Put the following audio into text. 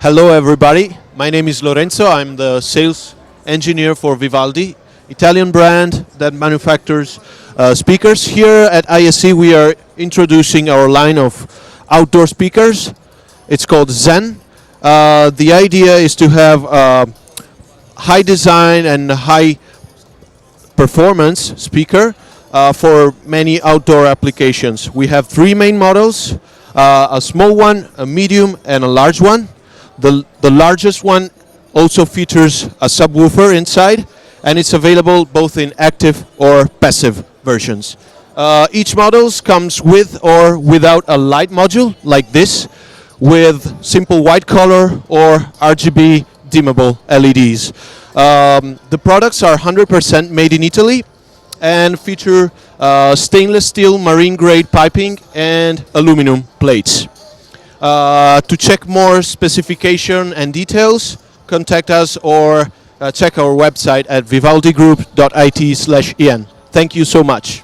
Hello everybody, my name is Lorenzo, I'm the sales engineer for Vivaldi, Italian brand that manufactures speakers. Here at ISE we are introducing our line of outdoor speakers. It's called Zen. The idea is to have high design and high performance speaker for many outdoor applications. We have three main models, a small one, a medium and a large one. The largest one also features a subwoofer inside, and it's available both in active or passive versions. Each model comes with or without a light module like this, with simple white color or RGB dimmable LEDs. The products are 100% made in Italy and feature stainless steel marine grade piping and aluminum plates. To check more specification and details, contact us or check our website at vivaldigroup.it/en. Thank you so much.